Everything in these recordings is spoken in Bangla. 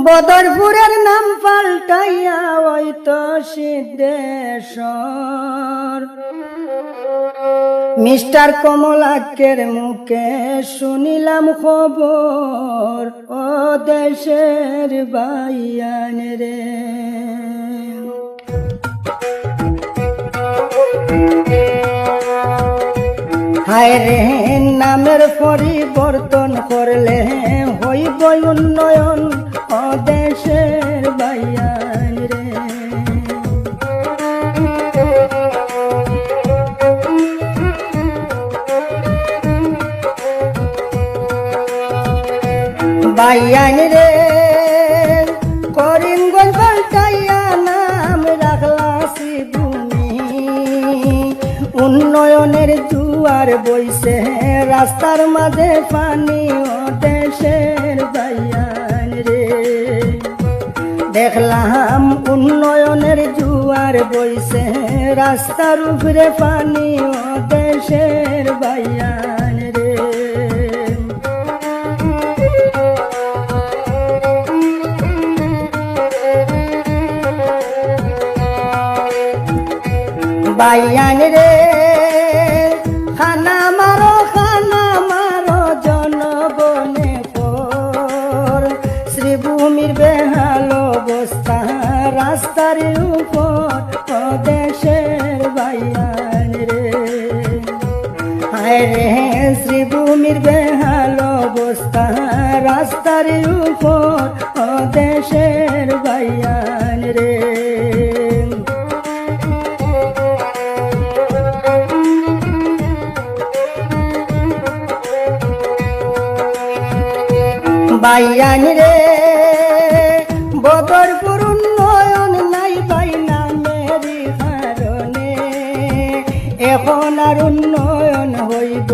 বদরপুরের নাম পাল্টাইয়া হয়তো সিদ্ধেশ্বর। মিস্টার কমলাকের মুখে শুনিলাম খবর, ও দেশের বাইয়ান রে। হায় রে, নামের পরিবর্তন করলে হইব উন্নয়ন, ও দেশের বাইয়ান রে। বাইয়ান রে, করিমগঞ্জ পাল্টাইয়া নাম রাখলা শ্রীভূমি। উন্নয়নের জুয়ার বইছে রাস্তার মাঝে পানি, ও দেশের বাইয়ান রে। দেখলাম উন্নয়নের জুয়ার বইছে রাস্তার উপরে পানি, ও দেশের বাইয়ান রে। বাইয়ান রে, খানা মারো জনগণে পর। শ্রীভূমির বেহাল অবস্থা রাস্তার উপর, ও দেশের বাইয়ান রে। হায় রে, শ্রীভূমির বেহাল অবস্থা রাস্তার উপর, ও দেশের বাইয়ান রে। বাইয়ান রে, বদরপুর উন্নয়ন নাই বাই নামেরই কারণে। এখন আর উন্নয়ন হইব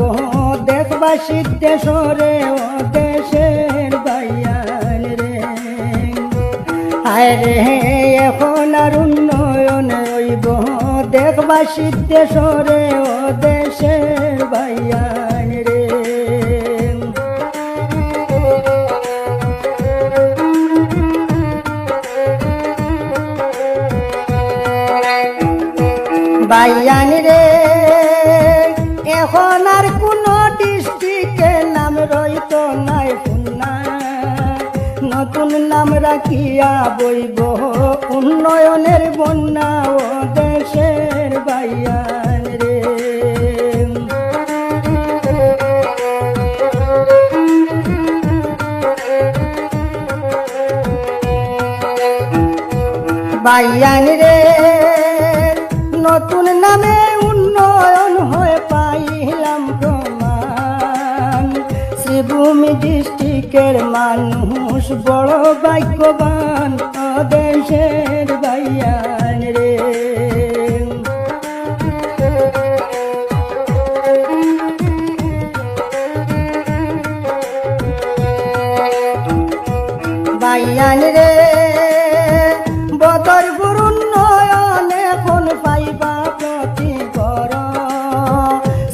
দেখবা সিদ্ধেশ্বরে, ও দেশের বাইয়ান রে। হায় রে, এখন আর উন্নয়ন হইব দেখবা সিদ্ধেশ্বরে, ও দেশের বাইয়ান রে। বাইয়ান রে, এখন আর কোন ডিস্ট্রিক্টে নাম রইত নাই পুন্না। নতুন নাম রাখিয়া বইব উন্নয়নের বন্যা, ও দেশের বাইয়ান রে। বাইয়ান রে, নতুন নামে উন্নয়ন হয়ে পাইলাম প্রমাণ। শ্রীভূমি ডিস্ট্রিক্টের মানুষ বড় ভাগ্যবান, ও দেশের বাইয়ান রে। বাইয়ান রে, বদরপুর উন্নয়ন এখন পাইবা প্রতিকর।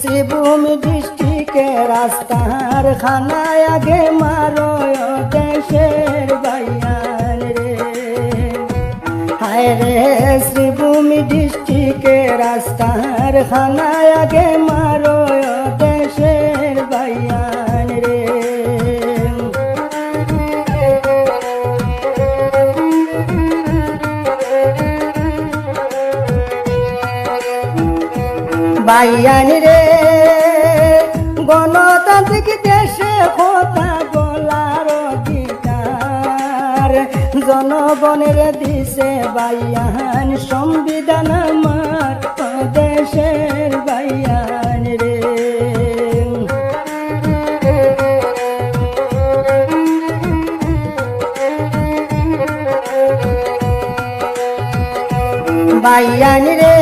শ্রীভূমি ডিস্ট্রিক্টের রাস্তার খানায় আগে মারো, ও দেশের বাইয়ান রে। হায় রে, শ্রীভূমি ডিস্ট্রিক্টের রাস্তার খানায় আগে মারো, ও দেশের বাইয়ান রে। বাইয়ান রে, গণতান্ত্রিক দেশে কথা বলার অধিকার জনগণের দিছে বাইয়ান সংবিধান আমার, ও দেশের বাইয়ান রে। বাইয়ান রে,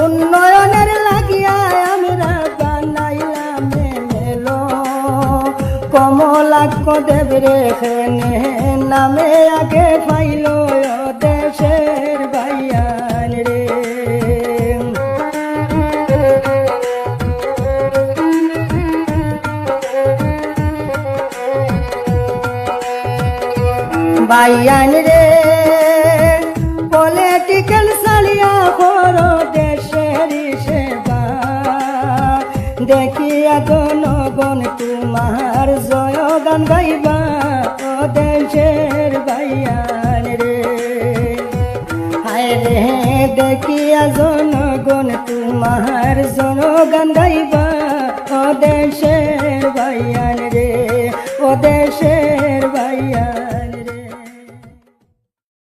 উন্নয়নের লাগিয়া আমরা বানাইলাম মেলো। কমলাক্ষ দেব রেখে নামে আগে পাইল, ও দেশের বাইয়ান রে। বাইয়ান রে পলিটিক্যাল সালিয়া করো দেশের সেবা দেখিয়া জনগণ তোমার জয় গান গাইবা ও দেশের বাইয়ান রে হায় রে দেখিয়া জনগণ তোমার জনগান গাইবা ও দেশের বাইয়ান রে ও দেশের বাইয়ান